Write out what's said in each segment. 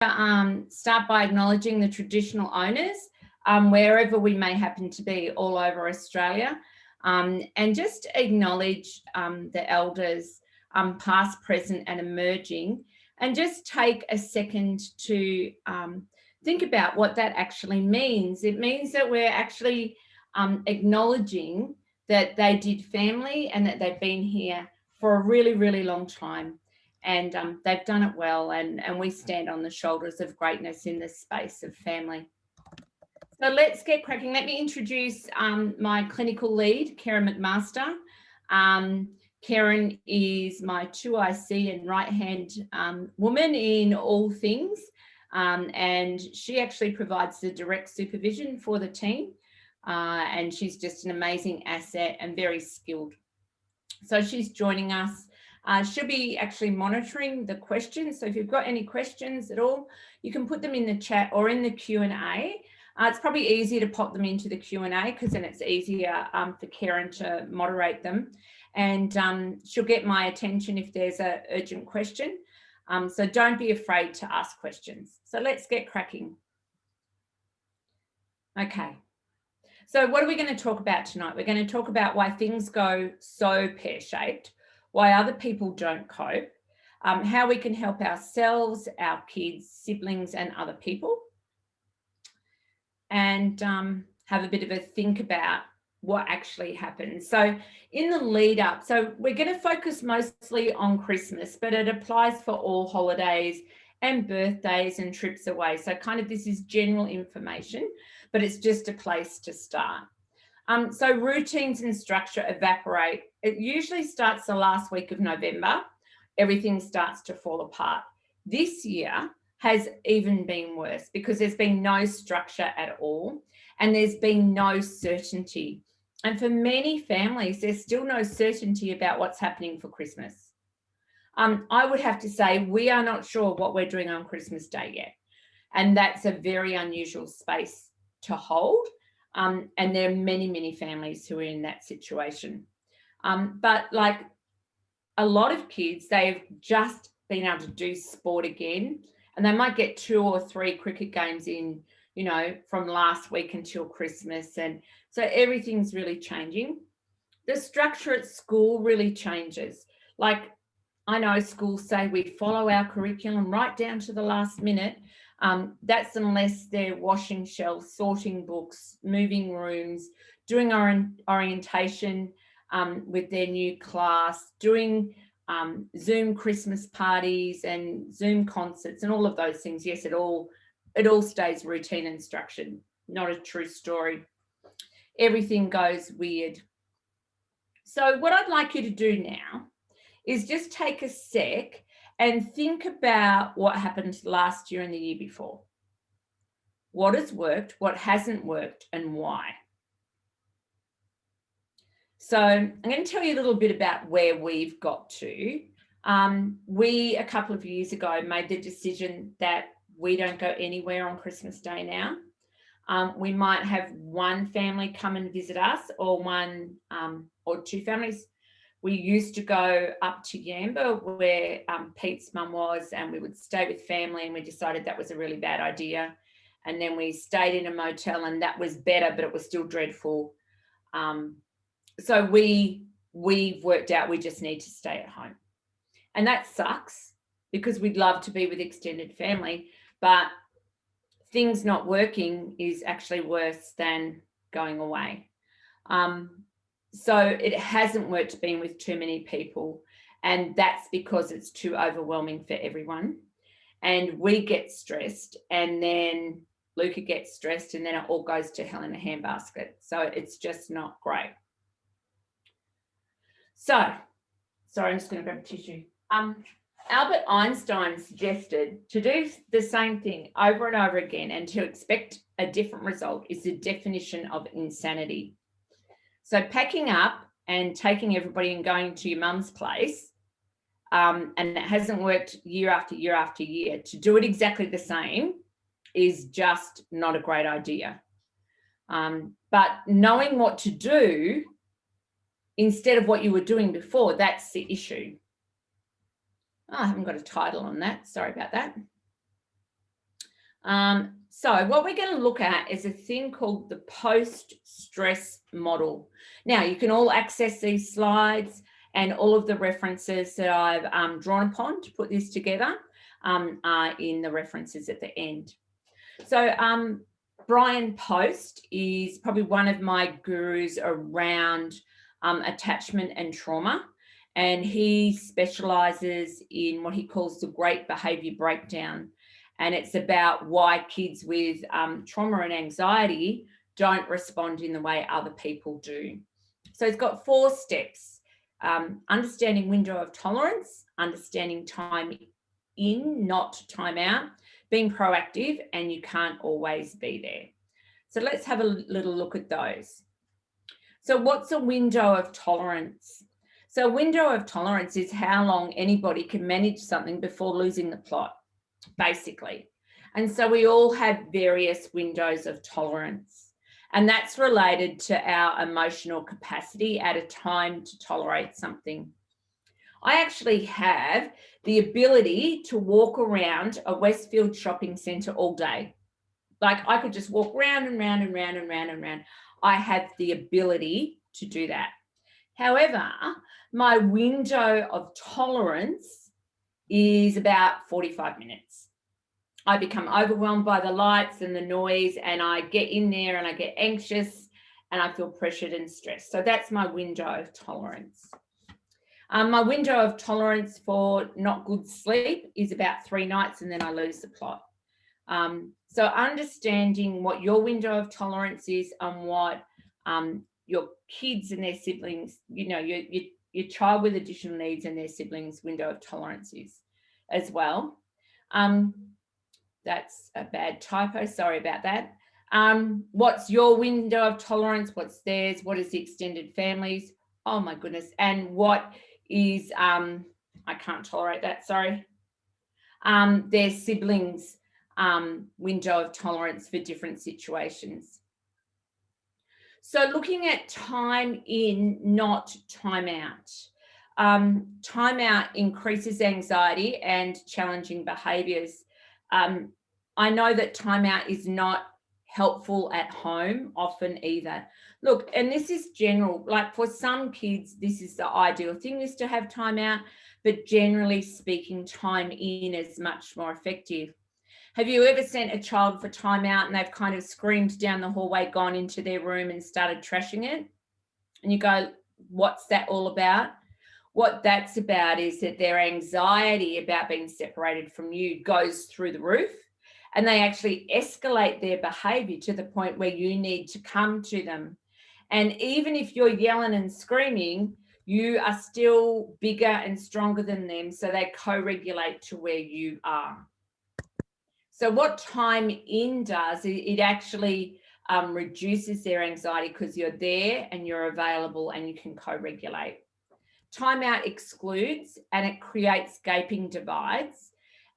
start by acknowledging the traditional owners wherever we may happen to be all over Australia, and just acknowledge the elders, past, present and emerging, and just take a second to think about what that actually means. It means that we're actually acknowledging that they did family and that they've been here for a really, really long time. And they've done it well, and we stand on the shoulders of greatness in this space of family. So let's get cracking. Let me introduce my clinical lead, Karen McMaster. Karen is my 2IC and right-hand woman in all things, and she actually provides the direct supervision for the team, and she's just an amazing asset and very skilled. So she's joining us. She'll be actually monitoring the questions. So if you've got any questions at all, you can put them in the chat or in the Q&A. It's probably easier to pop them into the Q&A because then it's easier for Karen to moderate them. And she'll get my attention if there's an urgent question. So don't be afraid to ask questions. So let's get cracking. Okay. So what are we going to talk about tonight? We're going to talk about why things go so pear-shaped, why other people don't cope, how we can help ourselves, our kids, siblings and other people, and have a bit of a think about what actually happens. So in the lead up, so we're going to focus mostly on Christmas, but it applies for all holidays and birthdays and trips away. So kind of this is general information, but it's just a place to start. So routines and structure evaporate. It usually starts the last week of November. Everything starts to fall apart. This year has even been worse because there's been no structure at all and there's been no certainty. And for many families, there's still no certainty about what's happening for Christmas. I would have to say we are not sure what we're doing on Christmas Day yet. And that's a very unusual space to hold. And there are many, many families who are in that situation. But like a lot of kids, they've just been able to do sport again, and they might get 2 or 3 cricket games in, you know, from last week until Christmas. And so everything's really changing. The structure at school really changes. Like I know schools say we follow our curriculum right down to the last minute. That's unless they're washing shelves, sorting books, moving rooms, doing orientation with their new class, doing Zoom Christmas parties and Zoom concerts and all of those things. Yes, it all stays routine and structured. Not a true story. Everything goes weird. So what I'd like you to do now is just take a sec and think about what happened last year and the year before. What has worked, what hasn't worked, and why. So I'm going to tell you a little bit about where we've got to. We, a couple of years ago, made the decision that we don't go anywhere on Christmas Day now. We might have one family come and visit us, or one or 2 families. We used to go up to Yamba where Pete's mum was, and we would stay with family, and we decided that was a really bad idea. And then we stayed in a motel, and that was better, but it was still dreadful. So we've worked out we just need to stay at home. And that sucks because we'd love to be with extended family, but things not working is actually worse than going away. So it hasn't worked being with too many people, and that's because it's too overwhelming for everyone. And we get stressed, and then Luca gets stressed, and then it all goes to hell in a handbasket. So it's just not great. So, sorry, I'm just going to grab a tissue. Albert Einstein suggested to do the same thing over and over again, and to expect a different result is the definition of insanity. So packing up and taking everybody and going to your mum's place, and it hasn't worked year after year after year, to do it exactly the same is just not a great idea. But knowing what to do instead of what you were doing before, that's the issue. Oh, I haven't got a title on that. Sorry about that. So what we're going to look at is a thing called the post-stress model. Now, you can all access these slides and all of the references that I've drawn upon to put this together are in the references at the end. So Brian Post is probably one of my gurus around attachment and trauma, and he specialises in what he calls the great behaviour breakdown. And it's about why kids with trauma and anxiety don't respond in the way other people do. So it's got 4 steps: understanding window of tolerance, understanding time in, not time out, being proactive, and you can't always be there. So let's have a little look at those. So what's a window of tolerance? So a window of tolerance is how long anybody can manage something before losing the plot, basically. And so we all have various windows of tolerance, and that's related to our emotional capacity at a time to tolerate something. I actually have the ability to walk around a Westfield shopping centre all day. Like I could just walk round and round and round and round and round. I have the ability to do that. However, my window of tolerance is about 45 minutes. I become overwhelmed by the lights and the noise, and I get in there and I get anxious and I feel pressured and stressed. So that's my window of tolerance. My window of tolerance for not good sleep is about 3 nights, and then I lose the plot. So understanding what your window of tolerance is and what your kids and their siblings, you know, your child with additional needs and their siblings' window of tolerance is as well. That's a bad typo, sorry about that. What's your window of tolerance? What's theirs? What is the extended families? Oh my goodness. And what is, I can't tolerate that, sorry. Their siblings' window of tolerance for different situations. So looking at time in, not time out. Time out increases anxiety and challenging behaviours. I know that time out is not helpful at home often either. Look, and this is general, like for some kids, this is the ideal thing, is to have time out, but generally speaking, time in is much more effective. Have you ever sent a child for time out and they've kind of screamed down the hallway, gone into their room and started trashing it? And you go, what's that all about? What that's about is that their anxiety about being separated from you goes through the roof, and they actually escalate their behaviour to the point where you need to come to them. And even if you're yelling and screaming, you are still bigger and stronger than them, so they co-regulate to where you are. So what time in does, it actually reduces their anxiety because you're there and you're available and you can co-regulate. Time out excludes, and it creates gaping divides.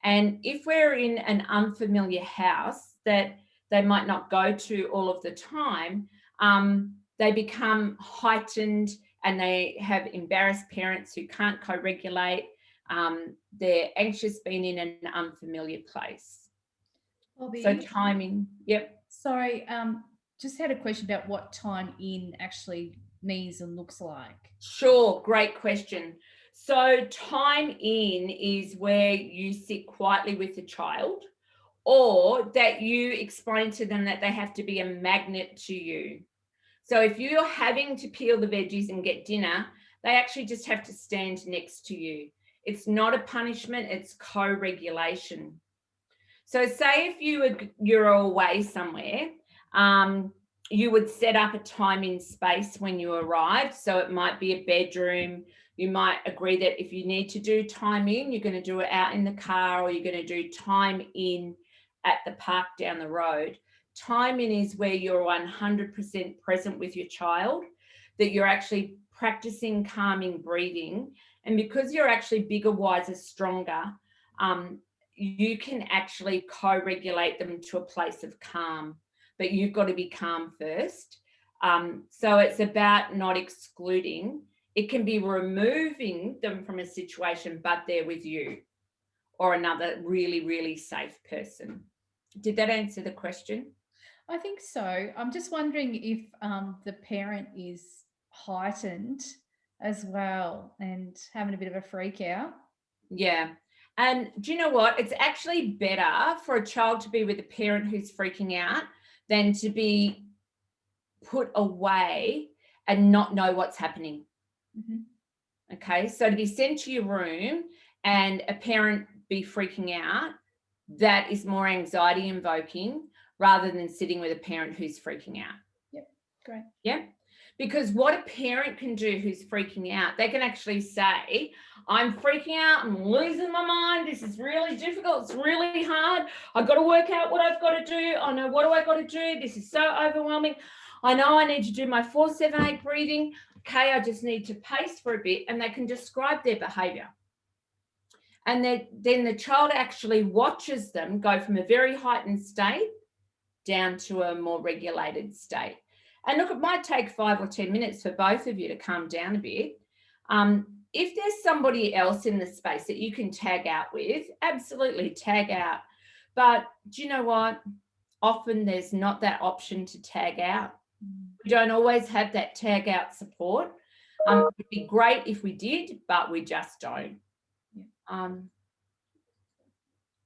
And if we're in an unfamiliar house that they might not go to all of the time, they become heightened and they have embarrassed parents who can't co-regulate. They're anxious being in an unfamiliar place. Bobbi, So timing, yep. Sorry, just had a question about what time in actually means and looks like. Sure, great question. So time in is where you sit quietly with the child, or that you explain to them that they have to be a magnet to you. So if you're having to peel the veggies and get dinner, they actually just have to stand next to you. It's not a punishment, it's co-regulation. So say if you're away somewhere, you would set up a time in space when you arrive. So it might be a bedroom. You might agree that if you need to do time in, you're going to do it out in the car, or you're going to do time in at the park down the road. Time in is where you're 100% present with your child, that you're actually practicing calming breathing. And because you're actually bigger, wiser, stronger, you can actually co-regulate them to a place of calm, but you've got to be calm first. So it's about not excluding. It can be removing them from a situation, but they're with you or another really, really safe person. Did that answer the question? I think so. I'm just wondering if the parent is heightened as well and having a bit of a freak out. Yeah. And do you know what? It's actually better for a child to be with a parent who's freaking out than to be put away and not know what's happening. Mhm. Okay. So to be sent to your room and a parent be freaking out, that is more anxiety invoking rather than sitting with a parent who's freaking out. Yep. Great. Yeah. Because what a parent can do who's freaking out, they can actually say, I'm freaking out, I'm losing my mind, this is really difficult, it's really hard, I've got to work out what I've got to do, I know what do I got to do, this is so overwhelming, I know I need to do my 4-7-8 breathing, okay, I just need to pace for a bit, and they can describe their behavior. And then the child actually watches them go from a very heightened state down to a more regulated state. And look, it might take 5 or 10 minutes for both of you to calm down a bit. If there's somebody else in the space that you can tag out with, absolutely tag out. But do you know what? Often there's not that option to tag out. We don't always have that tag out support. It'd be great if we did, but we just don't.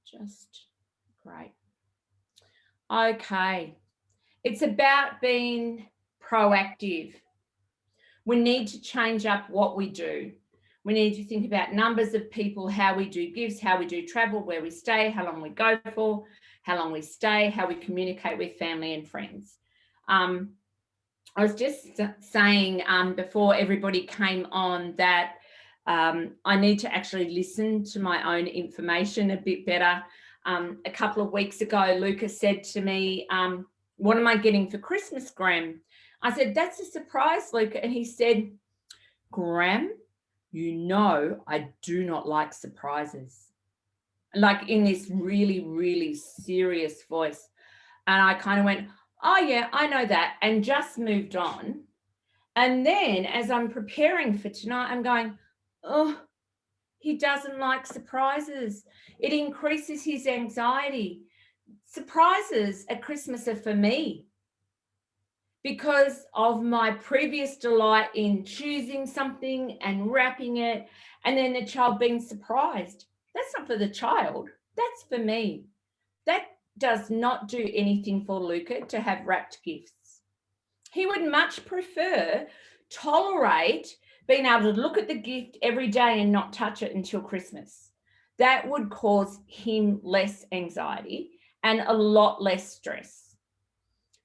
Just great. Okay. It's about being proactive. We need to change up what we do. We need to think about numbers of people, how we do gigs, how we do travel, where we stay, how long we go for, how long we stay, how we communicate with family and friends. I was just saying before everybody came on that I need to actually listen to my own information a bit better. A couple of weeks ago, Lucas said to me, what am I getting for Christmas, Graham? I said, that's a surprise, Luca. And he said, Graham, you know I do not like surprises. Like in this really, really serious voice. And I kind of went, oh yeah, I know that, and just moved on. And then as I'm preparing for tonight, I'm going, oh, he doesn't like surprises. It increases his anxiety. Surprises at Christmas are for me because of my previous delight in choosing something and wrapping it, and then the child being surprised. That's not for the child. That's for me. That does not do anything for Luca to have wrapped gifts. He would much prefer tolerate being able to look at the gift every day and not touch it until Christmas. That would cause him less anxiety and a lot less stress.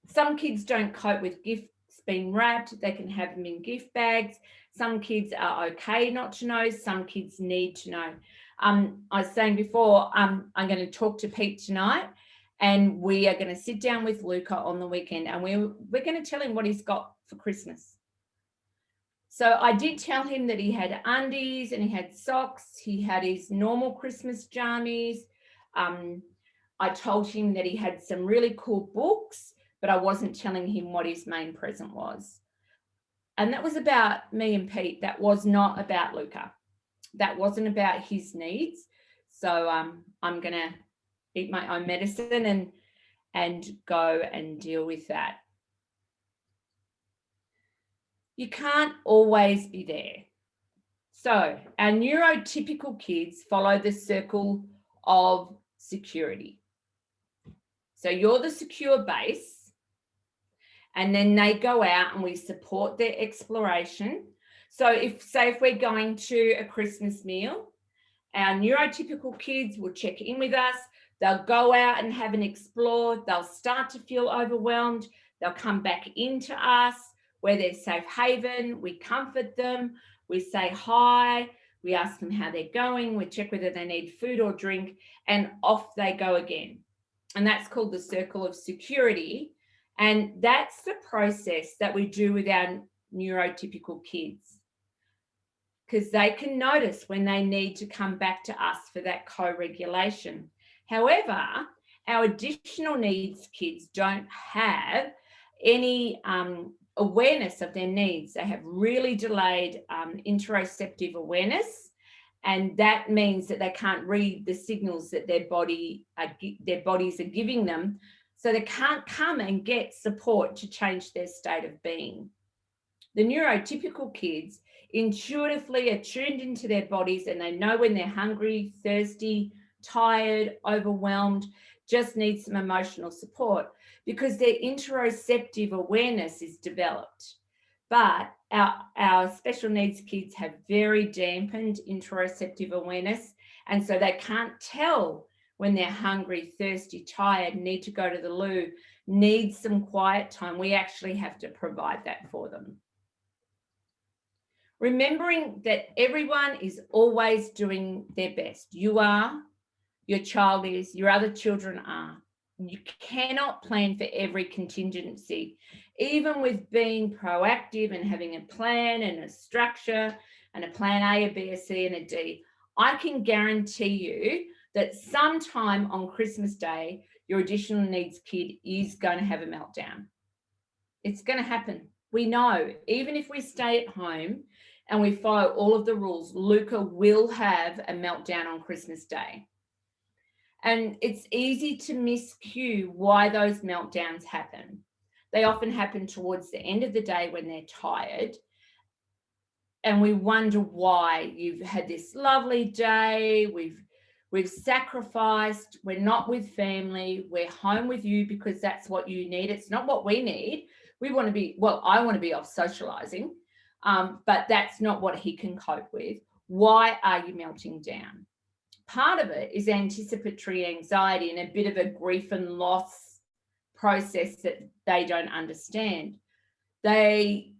Some kids don't cope with gifts being wrapped. They can have them in gift bags. Some kids are okay not to know. Some kids need to know. I was saying before, I'm going to talk to Pete tonight, and we are going to sit down with Luca on the weekend, and we're going to tell him what he's got for Christmas. So I did tell him that he had undies and he had socks. He had his normal Christmas jammies. I told him that he had some really cool books, but I wasn't telling him what his main present was. And that was about me and Pete. That was not about Luca. That wasn't about his needs. So I'm going to eat my own medicine and go and deal with that. You can't always be there. So our neurotypical kids follow the circle of security. So you're the secure base, and then they go out and we support their exploration. So if we're going to a Christmas meal, our neurotypical kids will check in with us. They'll go out and have an explore. They'll start to feel overwhelmed. They'll come back into us. We're their safe haven. We comfort them. We say hi. We ask them how they're going. We check whether they need food or drink, and off they go again. And that's called the circle of security. And that's the process that we do with our neurotypical kids, because they can notice when they need to come back to us for that co-regulation. However, our additional needs kids don't have any awareness of their needs. They have really delayed interoceptive awareness, And that means that they can't read the signals that their bodies are giving them. So they can't come and get support to change their state of being. The neurotypical kids intuitively are tuned into their bodies, and they know when they're hungry, thirsty, tired, overwhelmed, just need some emotional support, because their interoceptive awareness is developed. But our special needs kids have very dampened interoceptive awareness, and so they can't tell when they're hungry, thirsty, tired, need to go to the loo, need some quiet time. We actually have to provide that for them. Remembering that everyone is always doing their best. You are, your child is, your other children are. You cannot plan for every contingency. Even with being proactive and having a plan and a structure and a plan A, a B, a C, and a D, I can guarantee you that sometime on Christmas Day, your additional needs kid is going to have a meltdown. It's going to happen. We know, even if we stay at home and we follow all of the rules, Luca will have a meltdown on Christmas Day. And it's easy to miscue why those meltdowns happen. They often happen towards the end of the day when they're tired. And we wonder why. You've had this lovely day, we've sacrificed, we're not with family, we're home with you because that's what you need. It's not what we need. We want to be, well, I want to be off socializing, but that's not what he can cope with. Why are you melting down? Part of it is anticipatory anxiety and a bit of a grief and loss process that they don't understand. They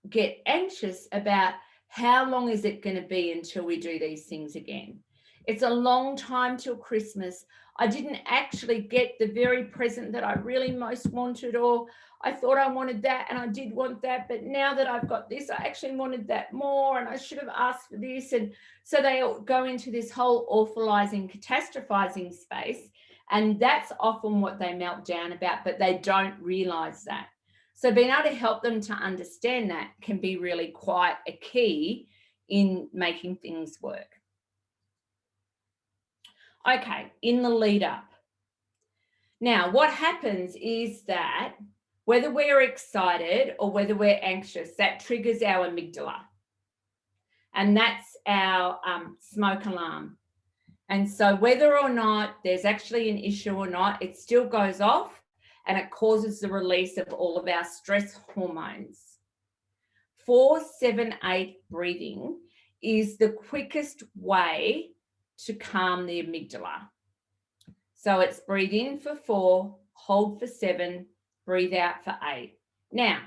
get anxious about how long is it going to be until we do these things again. It's a long time till Christmas. I didn't actually get the very present that I really most wanted, or I thought I wanted that and I did want that, but now that I've got this, I actually wanted that more and I should have asked for this. And so they go into this whole awfulizing, catastrophizing space, and that's often what they melt down about, but they don't realize that. So being able to help them to understand that can be really quite a key in making things work. Okay, in the lead up. Now, what happens is that whether we're excited or whether we're anxious, that triggers our amygdala. And that's our smoke alarm. And so whether or not there's actually an issue or not, it still goes off and it causes the release of all of our stress hormones. 4-7-8 breathing is the quickest way to calm the amygdala. So it's breathe in for 4, hold for 7, breathe out for 8. Now,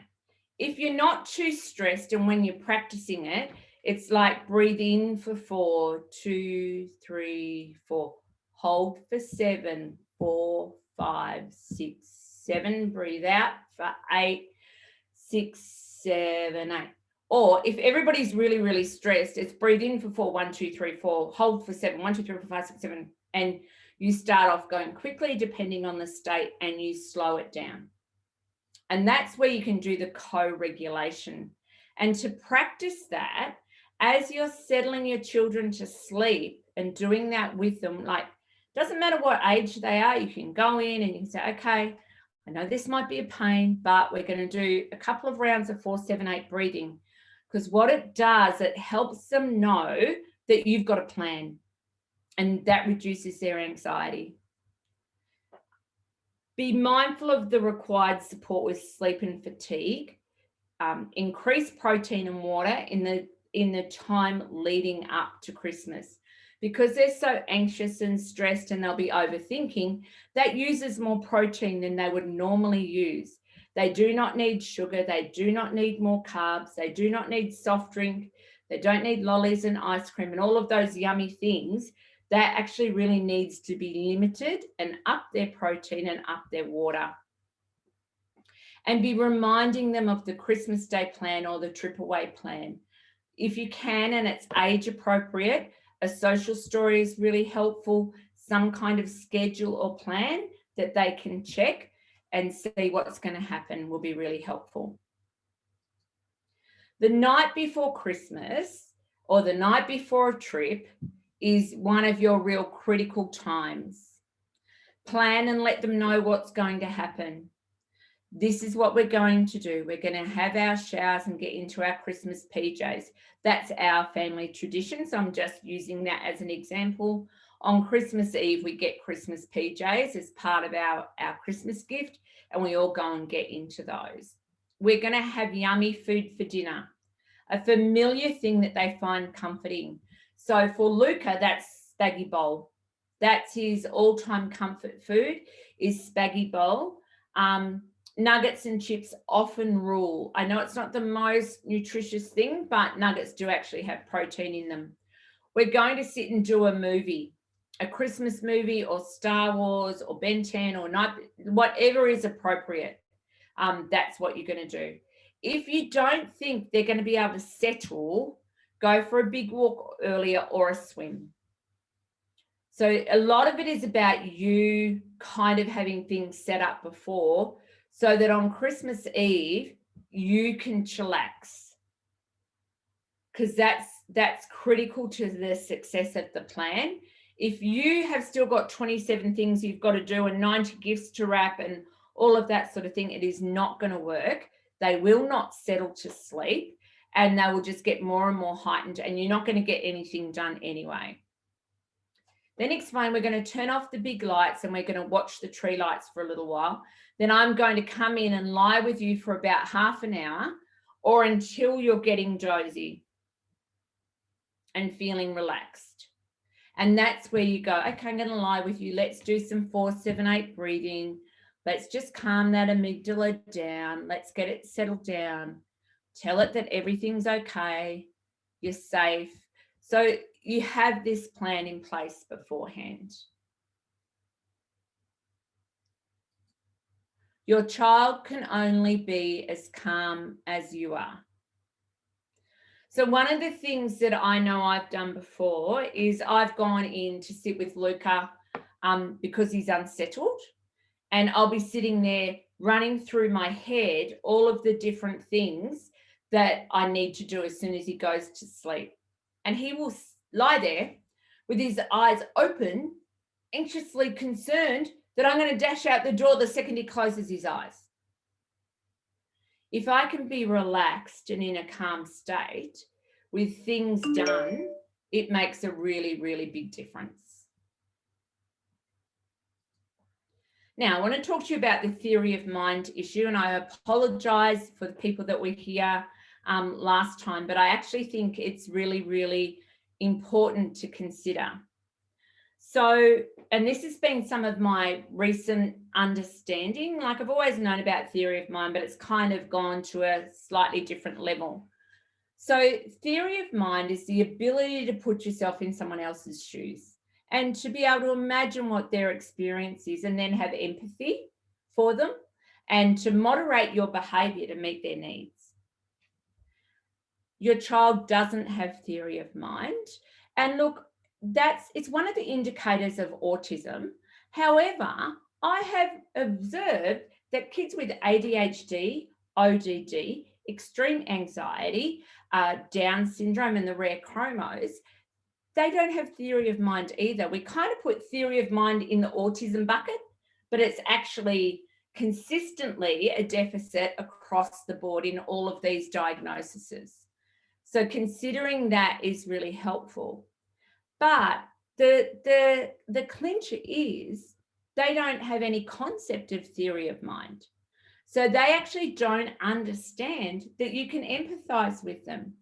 if you're not too stressed and when you're practicing it, it's like breathe in for 4, 2, 3, 4, hold for 7, 4, 5, 6, 7, breathe out for 8, 6, 7, 8. Or if everybody's really, really stressed, it's breathe in for 4, 1, 2, 3, 4, hold for 7, 1, 2, 3, 4, 5, 6, 7, and you start off going quickly depending on the state and you slow it down. And that's where you can do the co-regulation. And to practice that, as you're settling your children to sleep and doing that with them, like, doesn't matter what age they are, you can go in and you can say, okay, I know this might be a pain, but we're going to do a couple of rounds of 4-7-8 breathing. Because what it does, it helps them know that you've got a plan, and that reduces their anxiety. Be mindful of the required support with sleep and fatigue. Increase protein and water in the time leading up to Christmas, because they're so anxious and stressed and they'll be overthinking. That uses more protein than they would normally use. They do not need sugar. They do not need more carbs. They do not need soft drink. They don't need lollies and ice cream and all of those yummy things. That actually really needs to be limited and up their protein and up their water. And be reminding them of the Christmas Day plan or the trip away plan. If you can, and it's age appropriate, a social story is really helpful. Some kind of schedule or plan that they can check and see what's going to happen will be really helpful. The night before Christmas, or the night before a trip is one of your real critical times. Plan and let them know what's going to happen. This is what we're going to do. We're going to have our showers and get into our Christmas PJs. That's our family tradition. So I'm just using that as an example. On Christmas Eve, we get Christmas PJs as part of our Christmas gift, and we all go and get into those. We're going to have yummy food for dinner, a familiar thing that they find comforting. So for Luca, that's spaghetti bowl. That's his all-time comfort food, is spaghetti bowl. Nuggets and chips often rule. I know it's not the most nutritious thing, but nuggets do actually have protein in them. We're going to sit and do a movie, a Christmas movie or Star Wars or Ben 10 or whatever is appropriate. That's what you're going to do. If you don't think they're going to be able to settle, go for a big walk earlier or a swim. So a lot of it is about you kind of having things set up before so that on Christmas Eve, you can chillax, because that's critical to the success of the plan. If you have still got 27 things you've got to do and 90 gifts to wrap and all of that sort of thing, it is not going to work. They will not settle to sleep, and they will just get more and more heightened, and you're not going to get anything done anyway. Then explain, we're going to turn off the big lights and we're going to watch the tree lights for a little while. Then I'm going to come in and lie with you for about half an hour or until you're getting dozy and feeling relaxed. And that's where you go, okay, I'm going to lie with you. Let's do some 4, 7, 8 breathing. Let's just calm that amygdala down. Let's get it settled down. Tell it that everything's okay. You're safe. So you have this plan in place beforehand. Your child can only be as calm as you are. So one of the things that I know I've done before is I've gone in to sit with Luca because he's unsettled, and I'll be sitting there running through my head all of the different things that I need to do as soon as he goes to sleep. And he will lie there with his eyes open, anxiously concerned that I'm going to dash out the door the second he closes his eyes. If I can be relaxed and in a calm state with things done, it makes a really, really big difference. Now, I want to talk to you about the theory of mind issue, and I apologize for the people that were here last time, but I actually think it's really, really important to consider. So, and this has been some of my recent understanding. Like, I've always known about theory of mind, but it's kind of gone to a slightly different level. So theory of mind is the ability to put yourself in someone else's shoes and to be able to imagine what their experience is and then have empathy for them and to moderate your behavior to meet their needs. Your child doesn't have theory of mind. And look, it's one of the indicators of autism. However, I have observed that kids with ADHD, ODD, extreme anxiety, Down syndrome and the rare chromos, they don't have theory of mind either. We kind of put theory of mind in the autism bucket, but it's actually consistently a deficit across the board in all of these diagnoses. So considering that is really helpful. But the clincher is they don't have any concept of theory of mind. So they actually don't understand that you can empathize with them.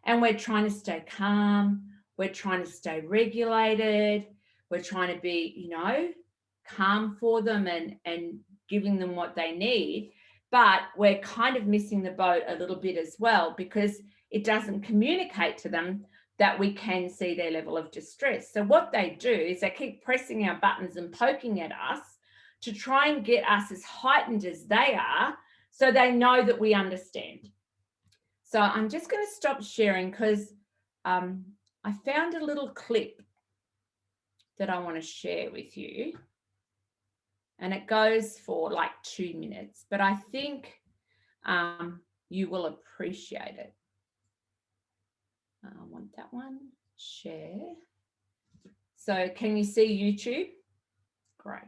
And we're trying to stay calm. We're trying to stay regulated. We're trying to be, calm for them and giving them what they need. But we're kind of missing the boat a little bit as well, because it doesn't communicate to them that we can see their level of distress. So what they do is they keep pressing our buttons and poking at us to try and get us as heightened as they are so they know that we understand. So I'm just going to stop sharing because I found a little clip that I want to share with you. And it goes for like 2 minutes, but I think you will appreciate it. I want that one. Share. So can you see YouTube? Great.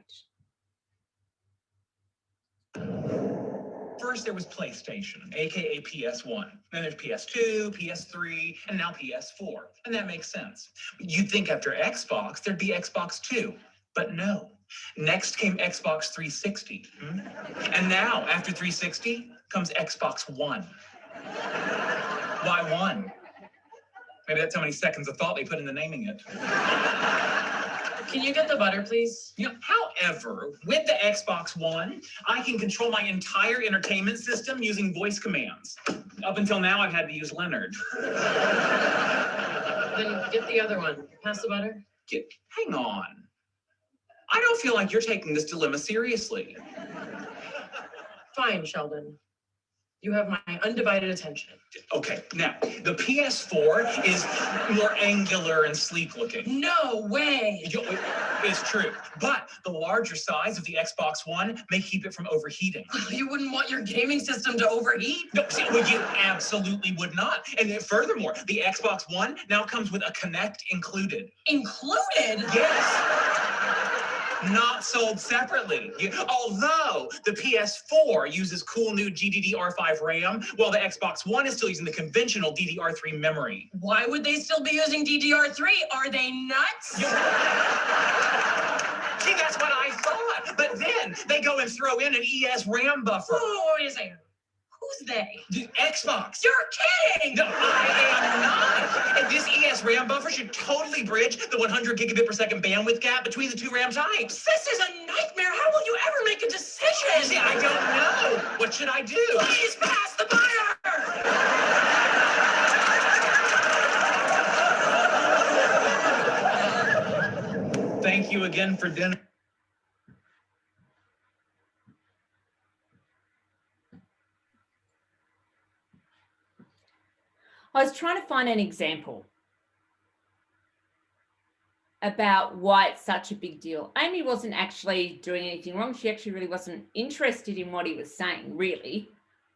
First, there was PlayStation, aka PS1. Then there's PS2, PS3, and now PS4. And that makes sense. You'd think after Xbox, there'd be Xbox 2. But no. Next came Xbox 360. And now, after 360, comes Xbox One. Why one? Maybe that's how many seconds of thought they put into naming it. Can you get the butter, please? However, with the Xbox One, I can control my entire entertainment system using voice commands. Up until now, I've had to use Leonard. Then get the other one. Pass the butter. Hang on. I don't feel like you're taking this dilemma seriously. Fine, Sheldon. You have my undivided attention. Okay, now, the PS4 is more angular and sleek looking. No way! It's true, but the larger size of the Xbox One may keep it from overheating. You wouldn't want your gaming system to overheat? No, see, well, you absolutely would not. And then furthermore, the Xbox One now comes with a Kinect included. Included? Yes! Not sold separately. Although the PS4 uses cool new GDDR5 RAM, while the Xbox One is still using the conventional DDR3 memory. Why would they still be using DDR3? Are they nuts? See, that's what I thought. But then they go and throw in an ES RAM buffer. Oh, wait a second. Who's they? The Xbox. You're kidding! No, I am not. And this ES RAM buffer should totally bridge the 100 gigabit per second bandwidth gap between the two RAM types. This is a nightmare. How will you ever make a decision? See, I don't know. What should I do? Please pass the butter! Thank you again for dinner. I was trying to find an example about why it's such a big deal. Amy wasn't actually doing anything wrong. She actually really wasn't interested in what he was saying, really.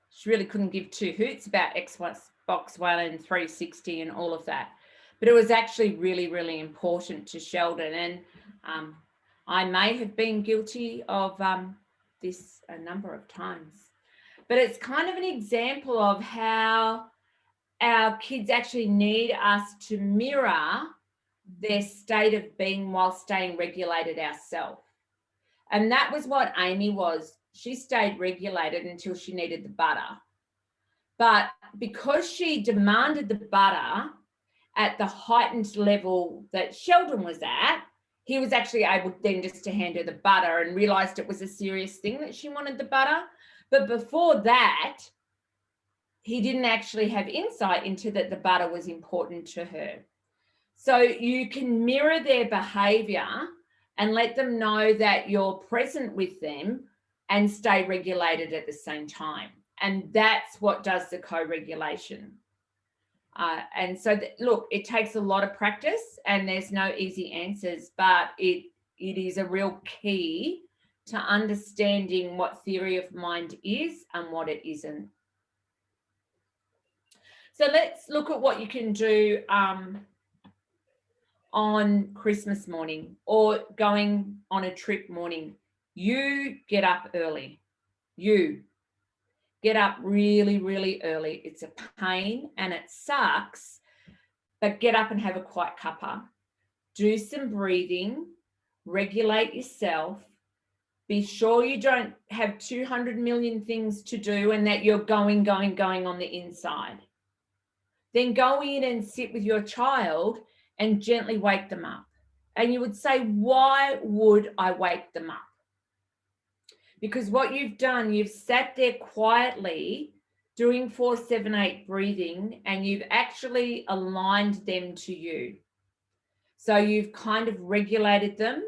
She really couldn't give two hoots about Xbox One and 360 and all of that. But it was actually really, really important to Sheldon. And I may have been guilty of this a number of times. But it's kind of an example of how our kids actually need us to mirror their state of being while staying regulated ourselves. And that was what Amy was. She stayed regulated until she needed the butter. But because she demanded the butter at the heightened level that Sheldon was at, he was actually able then just to hand her the butter and realized it was a serious thing that she wanted the butter. But before that, he didn't actually have insight into that the butter was important to her. So you can mirror their behavior and let them know that you're present with them and stay regulated at the same time. And that's what does the co-regulation. And so, look, it takes a lot of practice and there's no easy answers, but it is a real key to understanding what theory of mind is and what it isn't. So let's look at what you can do on Christmas morning or going on a trip morning. You get up early. You get up really, really early. It's a pain and it sucks, but get up and have a quiet cuppa. Do some breathing, regulate yourself. Be sure you don't have 200 million things to do and that you're going on the inside. Then go in and sit with your child and gently wake them up. And you would say, why would I wake them up? Because what you've done, you've sat there quietly doing 4-7-8 breathing and you've actually aligned them to you. So you've kind of regulated them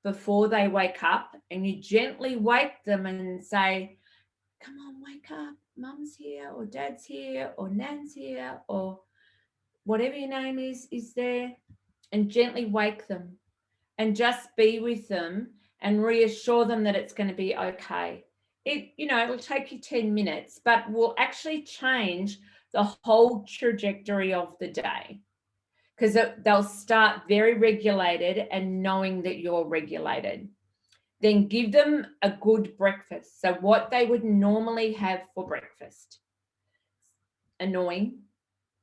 before they wake up and you gently wake them and say, come on, wake up. Mum's here or dad's here or nan's here or whatever your name is there, and gently wake them and just be with them and reassure them that it's going to be okay. It'll take you 10 minutes, but will actually change the whole trajectory of the day, because they'll start very regulated and knowing that you're regulated. Then give them a good breakfast. So what they would normally have for breakfast. Annoying,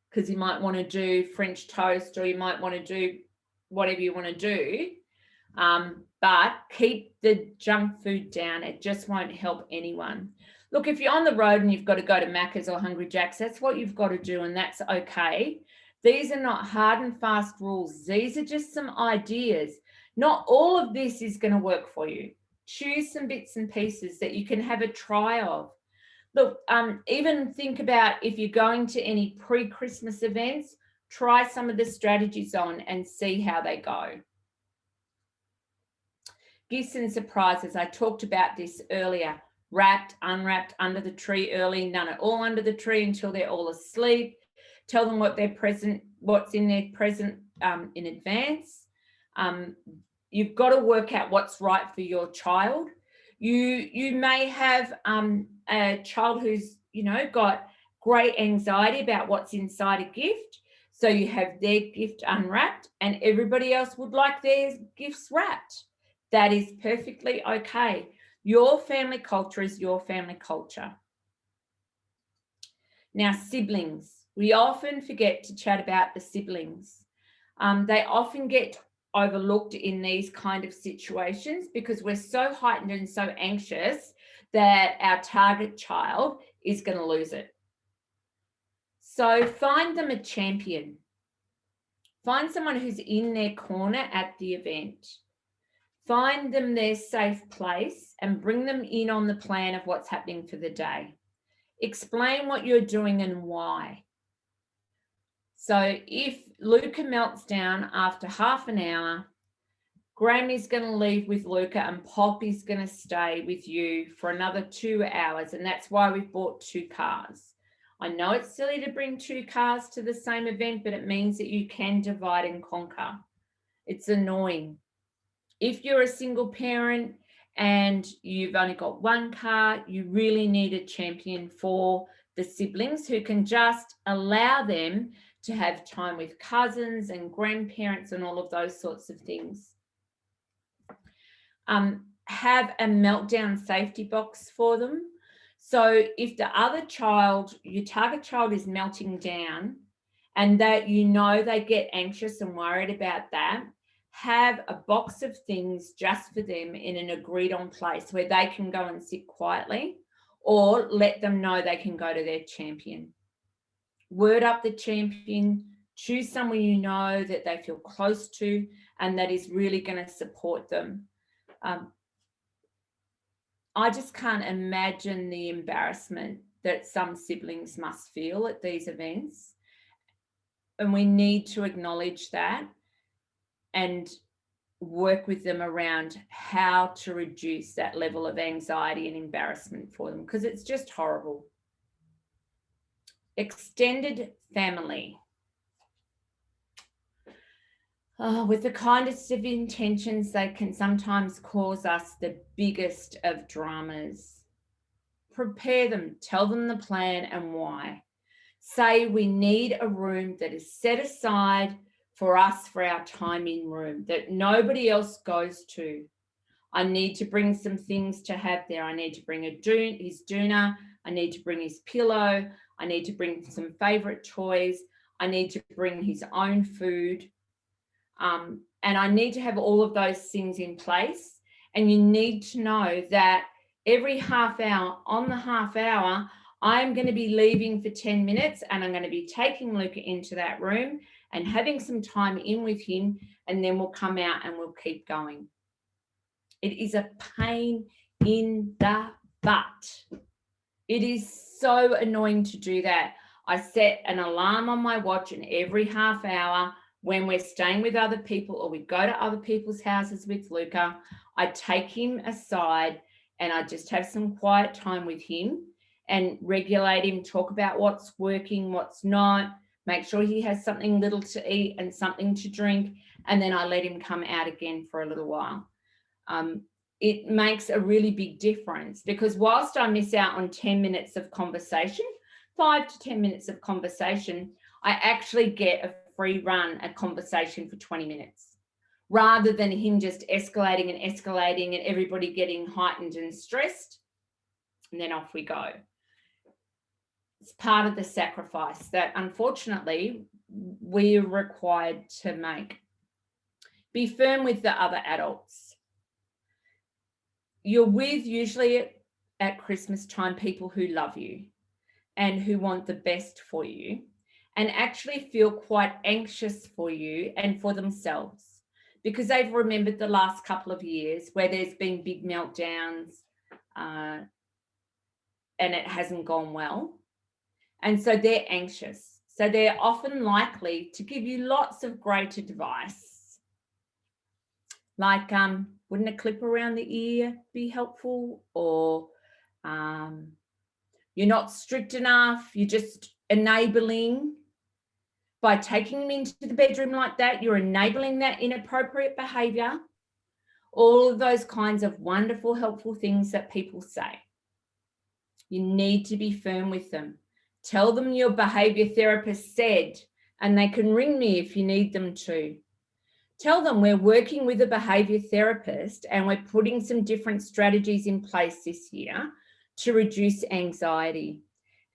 because you might want to do French toast, or you might want to do whatever you want to do. But keep the junk food down. It just won't help anyone. Look, if you're on the road and you've got to go to Macca's or Hungry Jack's, that's what you've got to do, and that's okay. These are not hard and fast rules. These are just some ideas. Not all of this is going to work for you. Choose some bits and pieces that you can have a try of. Look, even think about if you're going to any pre-Christmas events, try some of the strategies on and see how they go. Gifts and surprises. I talked about this earlier. Wrapped, unwrapped, under the tree early, none at all under the tree until they're all asleep. Tell them what's in their present in advance. You've got to work out what's right for your child. You may have a child who's, got great anxiety about what's inside a gift. So you have their gift unwrapped and everybody else would like their gifts wrapped. That is perfectly okay. Your family culture is your family culture. Now, siblings. We often forget to chat about the siblings. They often get overlooked in these kind of situations because we're so heightened and so anxious that our target child is going to lose it. So find them a champion. Find someone who's in their corner at the event. Find them their safe place and bring them in on the plan of what's happening for the day. Explain what you're doing and why. So if Luca melts down after half an hour, Grammy's going to leave with Luca and Poppy's going to stay with you for another 2 hours. And that's why we've bought 2 cars. I know it's silly to bring 2 cars to the same event, but it means that you can divide and conquer. It's annoying. If you're a single parent and you've only got 1 car, you really need a champion for the siblings who can just allow them to have time with cousins and grandparents and all of those sorts of things. Have a meltdown safety box for them. So if the other child, your target child, is melting down and that they get anxious and worried about that, have a box of things just for them in an agreed on place where they can go and sit quietly, or let them know they can go to their champion. Word up the champion, choose someone that they feel close to and that is really going to support them. I just can't imagine the embarrassment that some siblings must feel at these events. And we need to acknowledge that and work with them around how to reduce that level of anxiety and embarrassment for them, because it's just horrible. Extended family. With the kindest of intentions, they can sometimes cause us the biggest of dramas. Prepare them, tell them the plan and why. Say we need a room that is set aside for us for our time in room that nobody else goes to. I need to bring some things to have there. I need to bring his doona. I need to bring his pillow. I need to bring some favorite toys. I need to bring his own food. And I need to have all of those things in place. And you need to know that every half hour, on the half hour, I'm going to be leaving for 10 minutes and I'm going to be taking Luca into that room and having some time in with him, and then we'll come out and we'll keep going. It is a pain in the butt. It is so annoying to do that. I set an alarm on my watch, and every half hour when we're staying with other people or we go to other people's houses with Luca, I take him aside and I just have some quiet time with him and regulate him, talk about what's working, what's not, make sure he has something little to eat and something to drink, and then I let him come out again for a little while. It makes a really big difference, because whilst I miss out on 10 minutes of conversation, 5 to 10 minutes of conversation, I actually get a free run at conversation for 20 minutes, rather than him just escalating and everybody getting heightened and stressed, and then off we go. It's part of the sacrifice that unfortunately we are required to make. Be firm with the other adults. You're with, usually at Christmas time, people who love you and who want the best for you, and actually feel quite anxious for you and for themselves, because they've remembered the last couple of years where there's been big meltdowns and it hasn't gone well. And so they're anxious. So they're often likely to give you lots of great advice. Like, wouldn't a clip around the ear be helpful? Or you're not strict enough, you're just enabling. By taking them into the bedroom like that, you're enabling that inappropriate behaviour. All of those kinds of wonderful, helpful things that people say. You need to be firm with them. Tell them your behaviour therapist said, and they can ring me if you need them to. Tell them we're working with a behaviour therapist and we're putting some different strategies in place this year to reduce anxiety.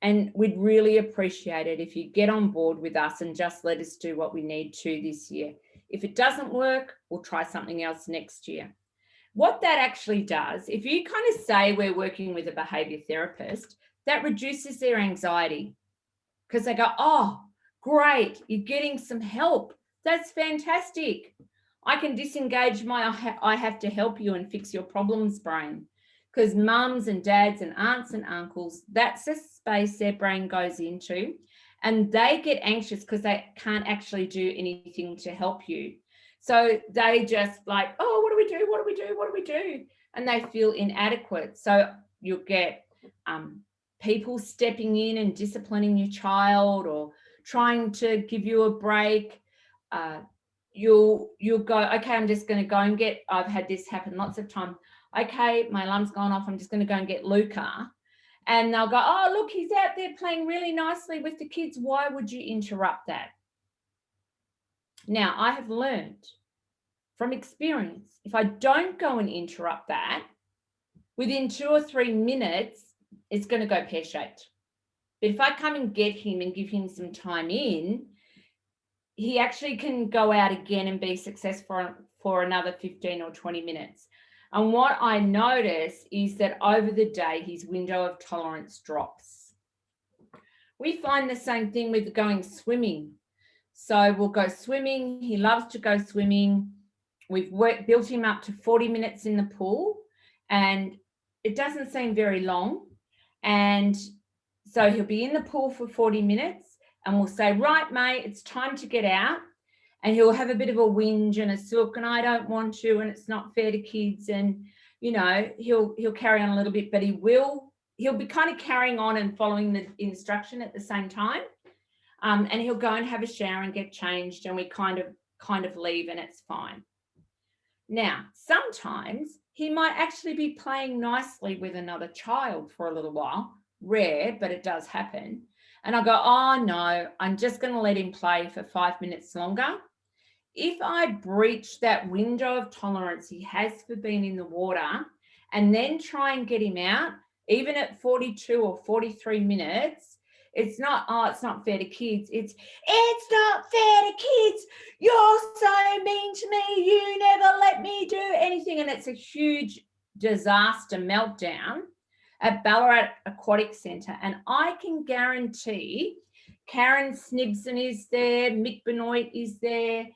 And we'd really appreciate it if you get on board with us and just let us do what we need to this year. If it doesn't work, we'll try something else next year. What that actually does, if you kind of say we're working with a behaviour therapist, that reduces their anxiety, because they go, oh, great, you're getting some help. That's fantastic. I can disengage my I have to help you and fix your problems brain, because mums and dads and aunts and uncles, that's the space their brain goes into, and they get anxious because they can't actually do anything to help you. So they just like, oh, what do we do? What do we do? What do we do? And they feel inadequate. So you'll get people stepping in and disciplining your child or trying to give you a break. You'll go, okay, I'm just going to go and get, I've had this happen lots of times. Okay, my alarm's gone off. I'm just going to go and get Luca. And they'll go, oh, look, he's out there playing really nicely with the kids. Why would you interrupt that? Now, I have learned from experience, if I don't go and interrupt that, within 2 or 3 minutes, it's going to go pear-shaped. But if I come and get him and give him some time in, he actually can go out again and be successful for another 15 or 20 minutes. And what I notice is that over the day, his window of tolerance drops. We find the same thing with going swimming. So we'll go swimming. He loves to go swimming. We've built him up to 40 minutes in the pool, and it doesn't seem very long. And so he'll be in the pool for 40 minutes and we'll say, right, mate, it's time to get out. And he'll have a bit of a whinge and a sulk, and I don't want to, and it's not fair to kids. And, you know, he'll carry on a little bit, but he'll be kind of carrying on and following the instruction at the same time. And he'll go and have a shower and get changed, and we kind of leave, and it's fine. Now, sometimes he might actually be playing nicely with another child for a little while. Rare, but it does happen. And I'll go, oh no, I'm just going to let him play for 5 minutes longer. If I breach that window of tolerance he has for being in the water and then try and get him out, even at 42 or 43 minutes, it's not, oh, it's not fair to kids. It's not fair to kids. You're so mean to me. You never let me do anything. And it's a huge disaster meltdown at Ballarat Aquatic Centre. And I can guarantee Karen Snibson is there, Mick Benoit is there,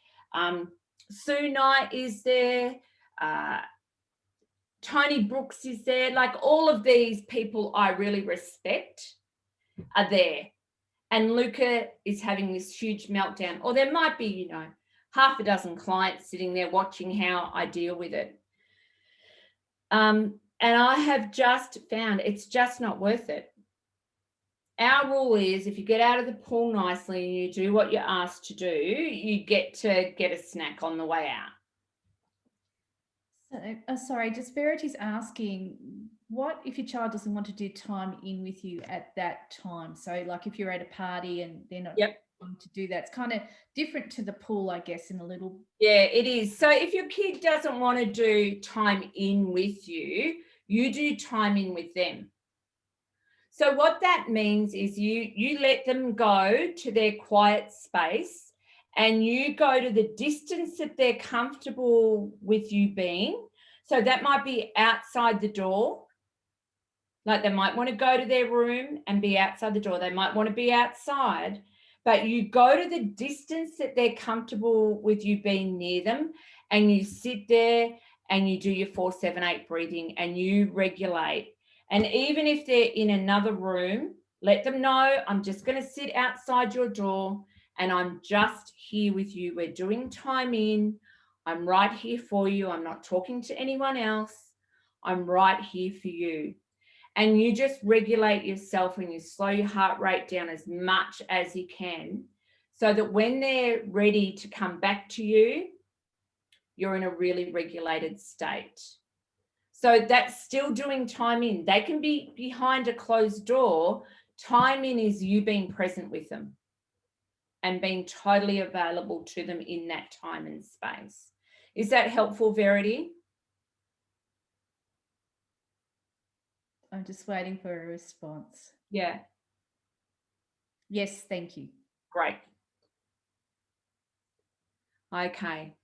Sue Knight is there, Tony Brooks is there. Like, all of these people I really respect are there. And Luca is having this huge meltdown. Or there might be, you know, half a dozen clients sitting there watching how I deal with it. And I have just found it's just not worth it. Our rule is if you get out of the pool nicely and you do what you're asked to do, you get to get a snack on the way out. So, sorry, just Verity's asking, what if your child doesn't want to do time in with you at that time? So like if you're at a party and they're not wanting to do that, it's kind of different to the pool, I guess, in a little. Yeah, it is. So if your kid doesn't want to do time in with you, you do time in with them. So what that means is you let them go to their quiet space and you go to the distance that they're comfortable with you being. So that might be outside the door. Like they might want to go to their room and be outside the door. They might want to be outside, but you go to the distance that they're comfortable with you being near them, and you sit there and you do your 4-7-8 breathing and you regulate. And even if they're in another room, let them know, I'm just going to sit outside your door and I'm just here with you. We're doing time in. I'm right here for you. I'm not talking to anyone else. I'm right here for you. And you just regulate yourself and you slow your heart rate down as much as you can so that when they're ready to come back to you, you're in a really regulated state. So that's still doing time in. They can be behind a closed door. Time in is you being present with them and being totally available to them in that time and space. Is that helpful, Verity? I'm just waiting for a response. Yeah. Yes, thank you. Great. Okay.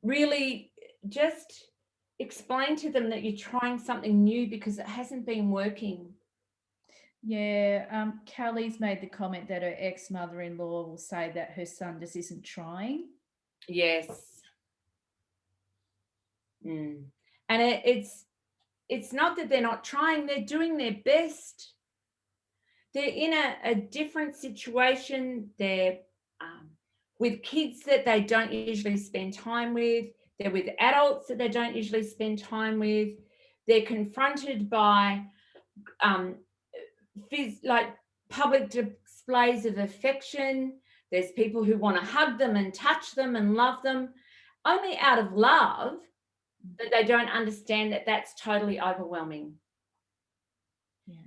Really just explain to them that you're trying something new because it hasn't been working. Yeah, Callie's made the comment that her ex-mother-in-law will say that her son just isn't trying. Yes. And it's not that they're not trying, they're doing their best. They're in a different situation. They're with kids that they don't usually spend time with. They're with adults that they don't usually spend time with. They're confronted by like public displays of affection. There's people who want to hug them and touch them and love them only out of love, but they don't understand that that's totally overwhelming. Yeah.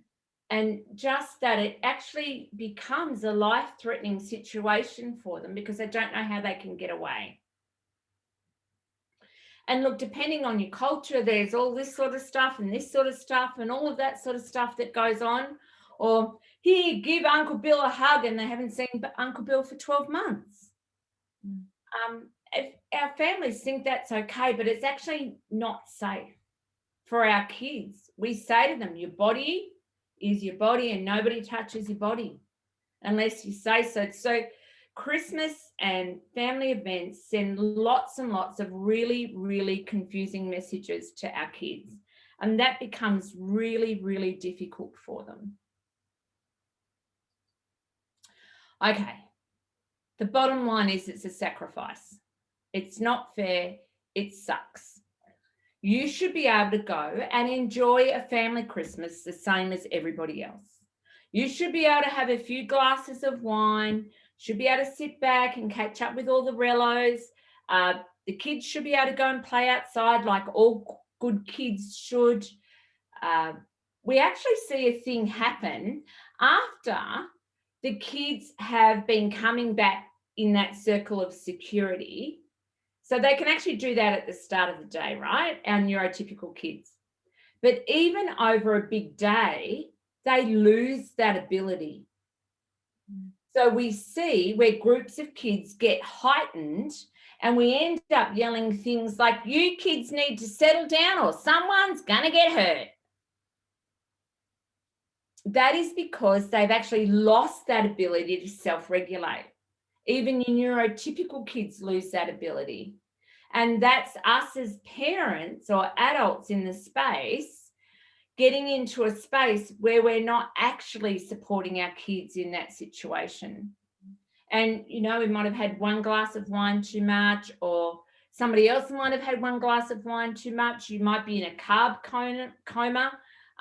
And just that it actually becomes a life-threatening situation for them because they don't know how they can get away. And look, depending on your culture, there's all this sort of stuff and this sort of stuff and all of that sort of stuff that goes on. Or here, give Uncle Bill a hug, and they haven't seen Uncle Bill for 12 months. If our families think that's okay, but it's actually not safe for our kids. We say to them, your body is your body and nobody touches your body unless you say so. So Christmas and family events send lots and lots of really, really confusing messages to our kids. And that becomes really, really difficult for them. Okay. The bottom line is it's a sacrifice. It's not fair. It sucks. You should be able to go and enjoy a family Christmas the same as everybody else. You should be able to have a few glasses of wine, should be able to sit back and catch up with all the rellos. The kids should be able to go and play outside like all good kids should. We actually see a thing happen after the kids have been coming back in that circle of security. So they can actually do that at the start of the day, right? Our neurotypical kids. But even over a big day, they lose that ability. So we see where groups of kids get heightened and we end up yelling things like, you kids need to settle down or someone's going to get hurt. That is because they've actually lost that ability to self-regulate. Even your neurotypical kids lose that ability. And that's us as parents or adults in the space getting into a space where we're not actually supporting our kids in that situation. And, you know, we might have had one glass of wine too much, or somebody else might have had one glass of wine too much. You might be in a carb coma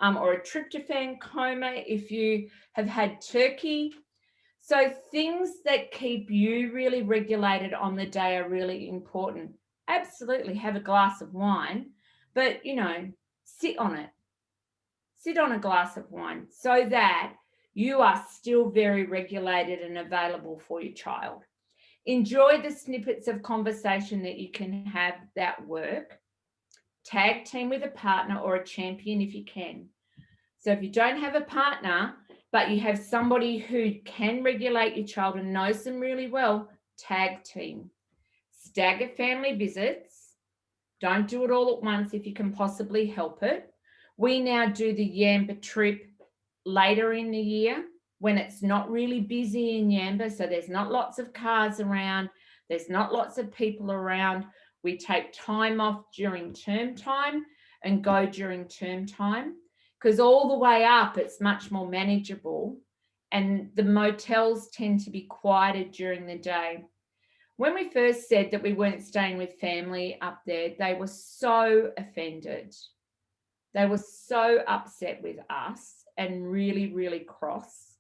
or a tryptophan coma if you have had turkey. So things that keep you really regulated on the day are really important. Absolutely have a glass of wine, but, you know, sit on it. Sit on a glass of wine so that you are still very regulated and available for your child. Enjoy the snippets of conversation that you can have that work. Tag team with a partner or a champion if you can. So if you don't have a partner, but you have somebody who can regulate your child and knows them really well, tag team. Stagger family visits. Don't do it all at once if you can possibly help it. We now do the Yamba trip later in the year when it's not really busy in Yamba, so there's not lots of cars around, there's not lots of people around. We take time off during term time and go during term time, because all the way up it's much more manageable, and the motels tend to be quieter during the day. When we first said that we weren't staying with family up there, they were so offended. They were so upset with us and really, really cross.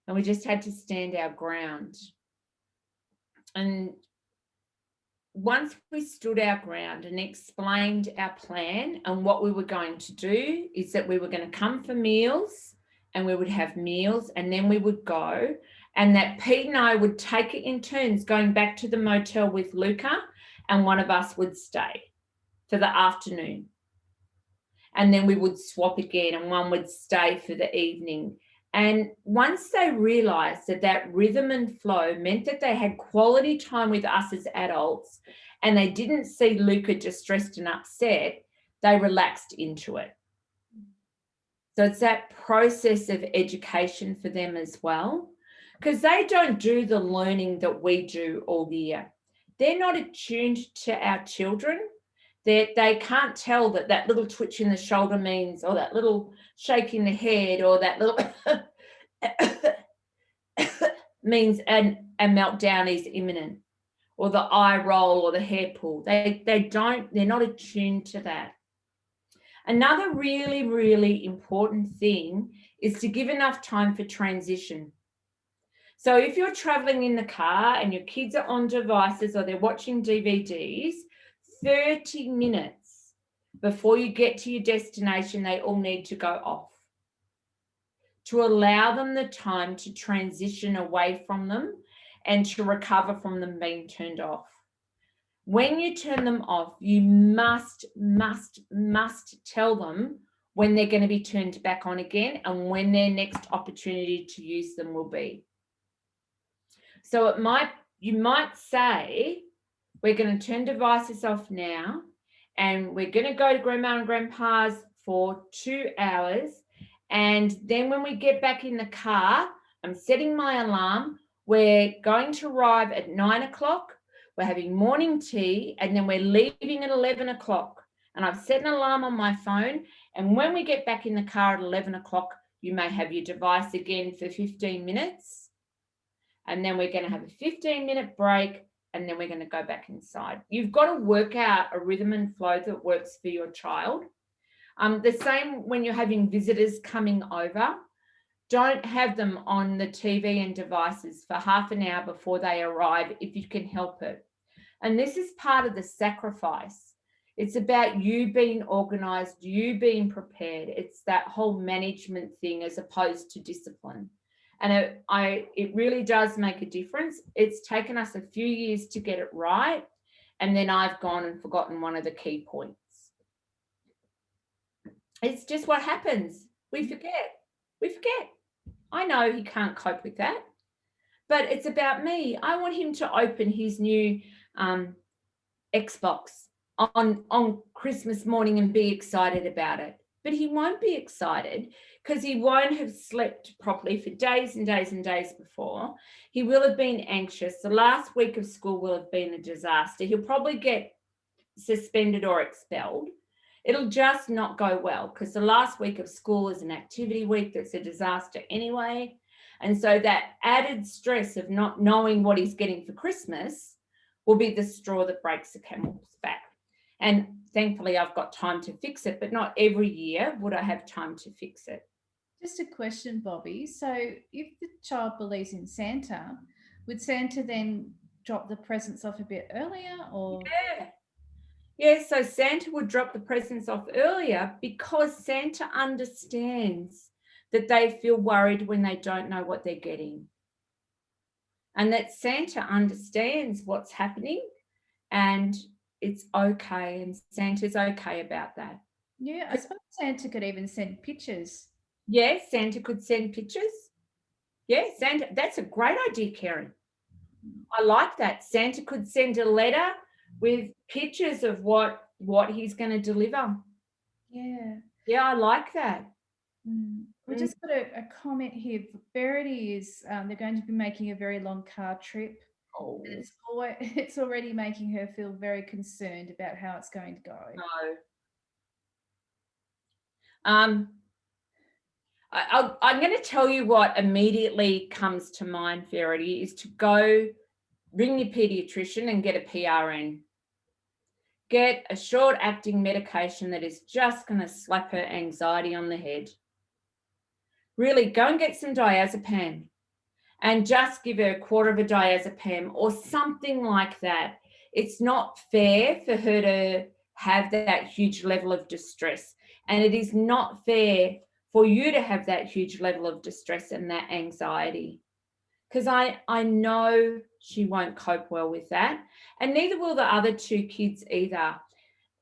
And we just had to stand our ground. And once we stood our ground and explained our plan and what we were going to do, is that we were going to come for meals and we would have meals and then we would go, and that Pete and I would take it in turns going back to the motel with Luca, and one of us would stay for the afternoon. And then we would swap again and one would stay for the evening. And once they realised that that rhythm and flow meant that they had quality time with us as adults and they didn't see Luca distressed and upset, they relaxed into it. So it's that process of education for them as well, because they don't do the learning that we do all year. They're not attuned to our children. They can't tell that that little twitch in the shoulder means, or that little shake in the head, or that little means a meltdown is imminent, or the eye roll or the hair pull. They're not attuned to that. Another really, really important thing is to give enough time for transition. So if you're traveling in the car and your kids are on devices or they're watching DVDs, 30 minutes before you get to your destination, they all need to go off, to allow them the time to transition away from them and to recover from them being turned off. When you turn them off, you must tell them when they're going to be turned back on again and when their next opportunity to use them will be. So you might say, we're going to turn devices off now and we're going to go to Grandma and Grandpa's for 2 hours. And then when we get back in the car, I'm setting my alarm. We're going to arrive at 9 o'clock. We're having morning tea and then we're leaving at 11 o'clock. And I've set an alarm on my phone. And when we get back in the car at 11 o'clock, you may have your device again for 15 minutes. And then we're going to have a 15-minute break. And then we're going to go back inside. You've got to work out a rhythm and flow that works for your child. The same when you're having visitors coming over. Don't have them on the TV and devices for half an hour before they arrive if you can help it. And this is part of the sacrifice. It's about you being organised, you being prepared. It's that whole management thing as opposed to discipline. And it really does make a difference. It's taken us a few years to get it right. And then I've gone and forgotten one of the key points. It's just what happens. We forget. I know he can't cope with that, but it's about me. I want him to open his new Xbox on Christmas morning and be excited about it. But he won't be excited because he won't have slept properly for days and days and days before. He will have been anxious. The last week of school will have been a disaster. He'll probably get suspended or expelled. It'll just not go well because the last week of school is an activity week that's a disaster anyway. And so that added stress of not knowing what he's getting for Christmas will be the straw that breaks the camel's back. And thankfully, I've got time to fix it, but not every year would I have time to fix it. Just a question, Bobbi. So if the child believes in Santa, would Santa then drop the presents off a bit earlier? Or Yeah, so Santa would drop the presents off earlier because Santa understands that they feel worried when they don't know what they're getting. And that Santa understands what's happening and it's okay. And Santa's okay about that. Yeah, I suppose Santa could even send pictures. Yeah, Santa could send pictures. Yeah, Santa, that's a great idea, Karen. I like that. Santa could send a letter with pictures of what he's going to deliver. Yeah. Yeah, I like that. We just got a comment here. Verity is they're going to be making a very long car trip. Oh. It's already making her feel very concerned about how it's going to go. No. I'm going to tell you what immediately comes to mind, Verity, is to go ring your pediatrician and get a PRN. Get a short-acting medication that is just going to slap her anxiety on the head. Really, go and get some diazepam and just give her a quarter of a diazepam or something like that. It's not fair for her to have that huge level of distress. And it is not fair for you to have that huge level of distress and that anxiety. Because I know she won't cope well with that. And neither will the other two kids either.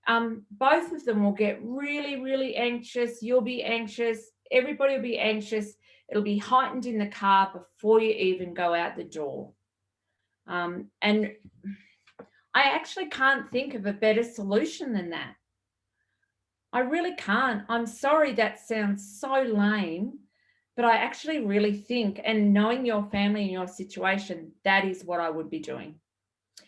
Both of them will get really, really anxious. You'll be anxious. Everybody will be anxious. It'll be heightened in the car before you even go out the door. And I actually can't think of a better solution than that. I really can't. I'm sorry that sounds so lame, but I actually really think, and knowing your family and your situation, that is what I would be doing.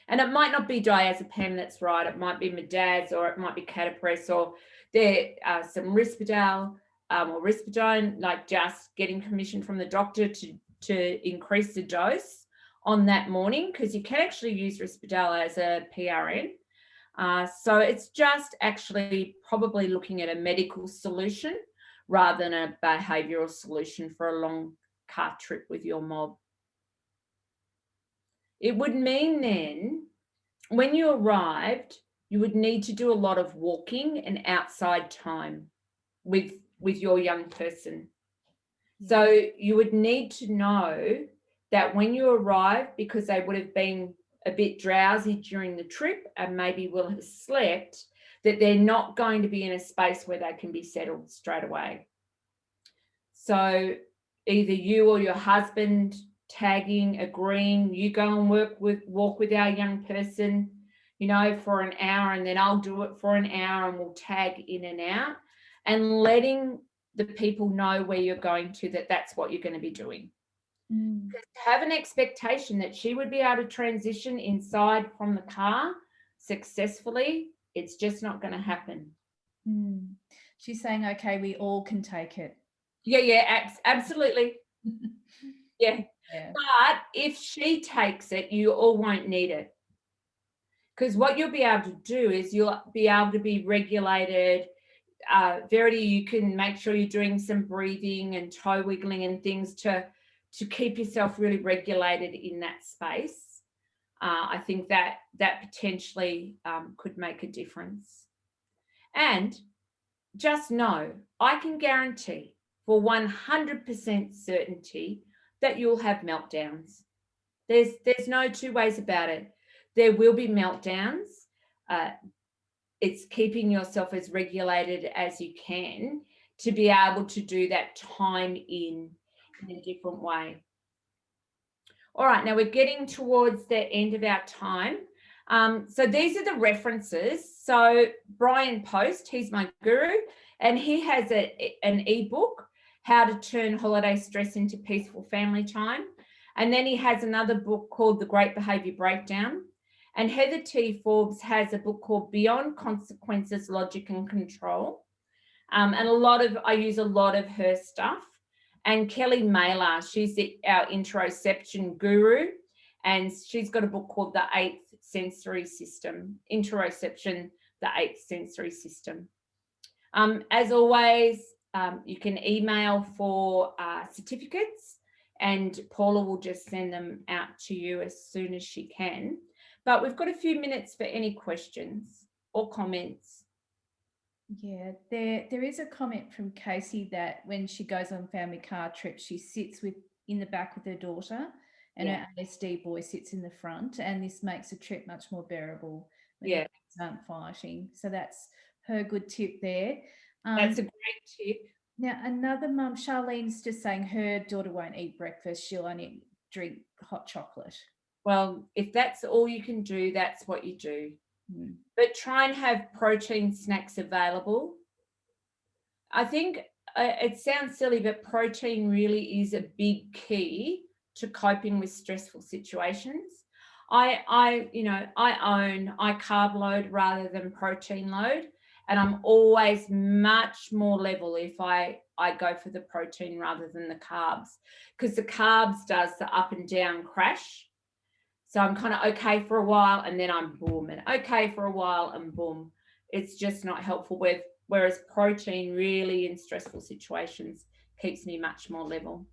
And it might not be diazepam that's right. It might be Medaz, or it might be Catapress, or there are some Risperdal or Risperidone, like just getting permission from the doctor to increase the dose on that morning, because you can actually use Risperdal as a PRN. So it's just actually probably looking at a medical solution rather than a behavioural solution for a long car trip with your mob. It would mean then, when you arrived, you would need to do a lot of walking and outside time with your young person. So you would need to know that when you arrive, because they would have been a bit drowsy during the trip and maybe will have slept, that they're not going to be in a space where they can be settled straight away. So either you or your husband tagging, agreeing, you go and walk with our young person, you know, for an hour, and then I'll do it for an hour and we'll tag in and out, and letting the people know where you're going to, that's what you're going to be doing. Have an expectation that she would be able to transition inside from the car successfully. It's just not going to happen. She's saying, okay, we all can take it. Yeah, absolutely. Yeah. But if she takes it, you all won't need it. Because what you'll be able to do is you'll be able to be regulated. Verity, you can make sure you're doing some breathing and toe wiggling and things to keep yourself really regulated in that space. I think that potentially could make a difference. And just know, I can guarantee for 100% certainty that you'll have meltdowns. There's no two ways about it. There will be meltdowns. It's keeping yourself as regulated as you can to be able to do that time in a different way. All right, now we're getting towards the end of our time. So these are the references. So Brian Post, he's my guru, and he has an ebook, How to Turn Holiday Stress into Peaceful Family Time. And then he has another book called The Great Behaviour Breakdown. And Heather T. Forbes has a book called Beyond Consequences, Logic and Control. And I use a lot of her stuff. And Kelly Mailer, she's our interoception guru, and she's got a book called The Eighth Sensory System, Interoception, The Eighth Sensory System. As always, you can email for certificates, and Paula will just send them out to you as soon as she can. But we've got a few minutes for any questions. or comments? Yeah, there is a comment from Casey that when she goes on family car trips, she sits in the back with her daughter, and her ADHD boy sits in the front, and this makes the trip much more bearable when the kids aren't fighting. So that's her good tip there. That's a great tip. Now, another mum, Charlene's just saying her daughter won't eat breakfast. She'll only drink hot chocolate. Well, if that's all you can do, that's what you do. But try and have protein snacks available. I think it sounds silly, but protein really is a big key to coping with stressful situations. I carb load rather than protein load, and I'm always much more level if I go for the protein rather than the carbs, because the carbs does the up and down crash. So I'm kind of okay for a while and then I'm boom, and okay for a while and boom. It's just not helpful whereas protein really in stressful situations keeps me much more level.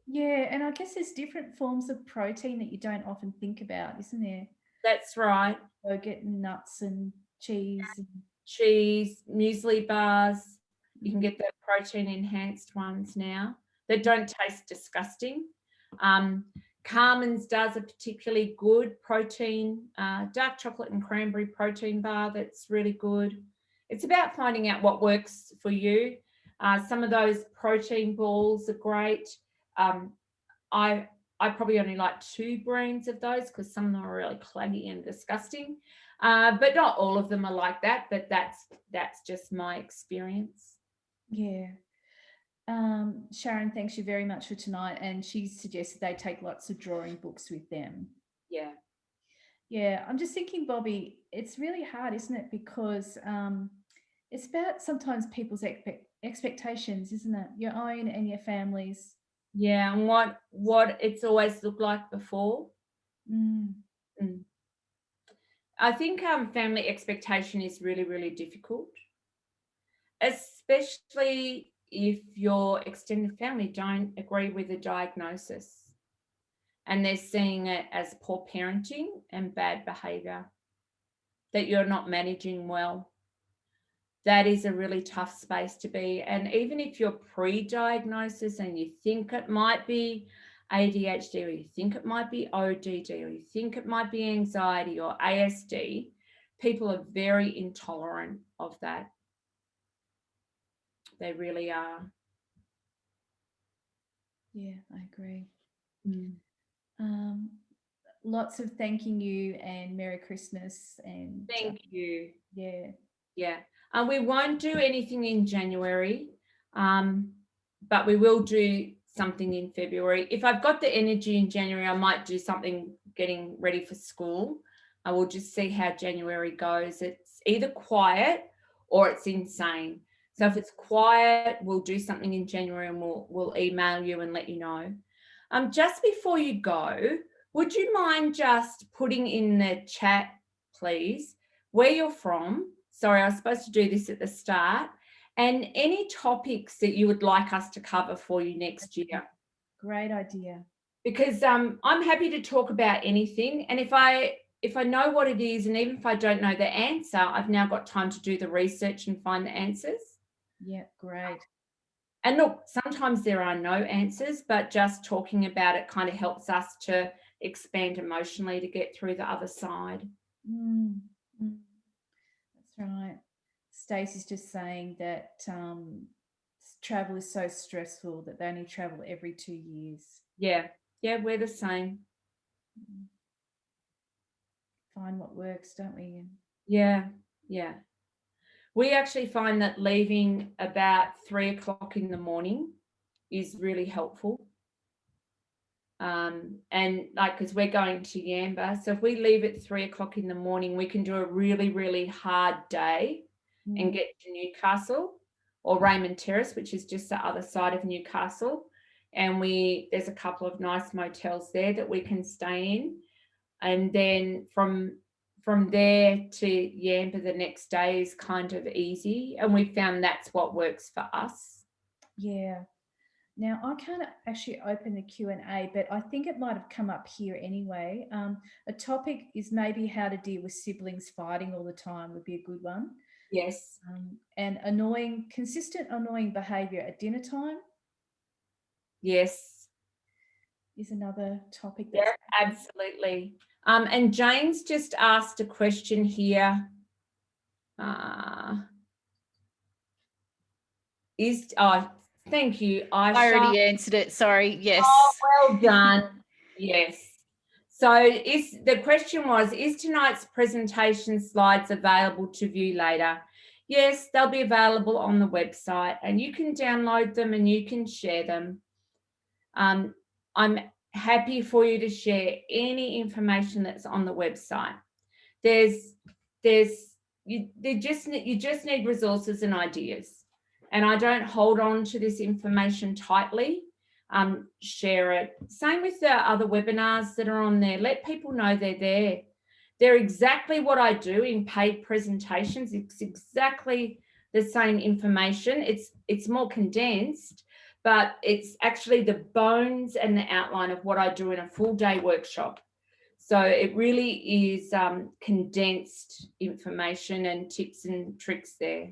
Yeah, and I guess there's different forms of protein that you don't often think about, isn't there? That's right. So getting nuts and cheese. Cheese, muesli bars. You can get the protein enhanced ones now that don't taste disgusting. Carmen's does a particularly good protein, dark chocolate and cranberry protein bar that's really good. It's about finding out what works for you. Some of those protein balls are great. I probably only like 2 brands of those because some of them are really claggy and disgusting. But not all of them are like that, but that's just my experience. Yeah. Sharon, thanks you very much for tonight, and she suggested they take lots of drawing books with them. Yeah, I'm just thinking, Bobbi, it's really hard, isn't it? Because it's about sometimes people's expectations, isn't it? Your own and your family's. Yeah, and what it's always looked like before. I think family expectation is really, really difficult, especially if your extended family don't agree with the diagnosis and they're seeing it as poor parenting and bad behaviour, that you're not managing well. That is a really tough space to be. And even if you're pre-diagnosis and you think it might be ADHD, or you think it might be ODD, or you think it might be anxiety or ASD, people are very intolerant of that. They really are. Yeah, I agree. Lots of thanking you and Merry Christmas. And thank you. Yeah. And we won't do anything in January, but we will do something in February. If I've got the energy in January, I might do something getting ready for school. I will just see how January goes. It's either quiet or it's insane. So if it's quiet, we'll do something in January and we'll email you and let you know. Just before you go, would you mind just putting in the chat, please, where you're from? Sorry, I was supposed to do this at the start. And any topics that you would like us to cover for you next year. Great idea. Because I'm happy to talk about anything. And if I know what it is, and even if I don't know the answer, I've now got time to do the research and find the answers. Yeah, great. And look, sometimes there are no answers, but just talking about it kind of helps us to expand emotionally to get through the other side. That's right. Stacey's just saying that travel is so stressful that they only travel every 2 years. Yeah, we're the same. Find what works, don't we? Yeah. We actually find that leaving about 3 o'clock in the morning is really helpful. And like, because we're going to Yamba, so if we leave at 3 o'clock in the morning, we can do a really, really hard day and get to Newcastle or Raymond Terrace, which is just the other side of Newcastle. And there's a couple of nice motels there that we can stay in. And then from there to Yamba the next day is kind of easy. And we found that's what works for us. Yeah. Now, I can't actually open the Q&A, but I think it might have come up here anyway. A topic is maybe how to deal with siblings fighting all the time would be a good one. Yes. And consistent annoying behaviour at dinner time. Yes. Is another topic. Yeah, absolutely. And James just asked a question here. Thank you, Aisha. I already answered it. Sorry. Yes. Oh, well done. Yes. So the question was, is tonight's presentation slides available to view later? Yes, they'll be available on the website and you can download them and you can share them. I'm happy for you to share any information that's on the website. You just need resources and ideas. And I don't hold on to this information tightly. Share it. Same with the other webinars that are on there. Let people know they're there. They're exactly what I do in paid presentations. It's exactly the same information. It's more condensed, but it's actually the bones and the outline of what I do in a full day workshop. So it really is condensed information and tips and tricks there.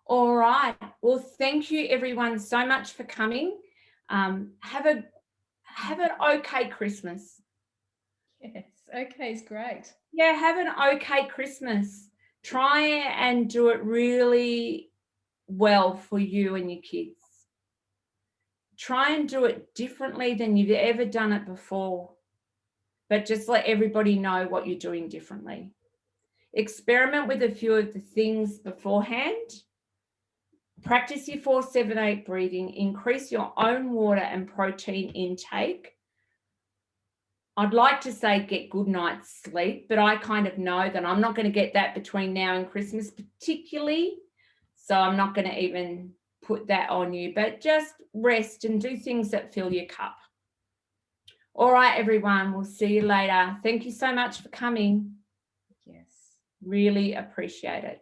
All right. Well, thank you everyone so much for coming. Have an okay Christmas. Yes, okay is great. Yeah, have an okay Christmas. Try and do it really well for you and your kids. Try and do it differently than you've ever done it before, but just let everybody know what you're doing differently. Experiment with a few of the things beforehand. Practice your 4-7-8 breathing. Increase your own water and protein intake. I'd like to say get good night's sleep, but I kind of know that I'm not going to get that between now and Christmas particularly. So I'm not going to even put that on you, but just rest and do things that fill your cup. All right, everyone, we'll see you later. Thank you so much for coming. Yes. Really appreciate it.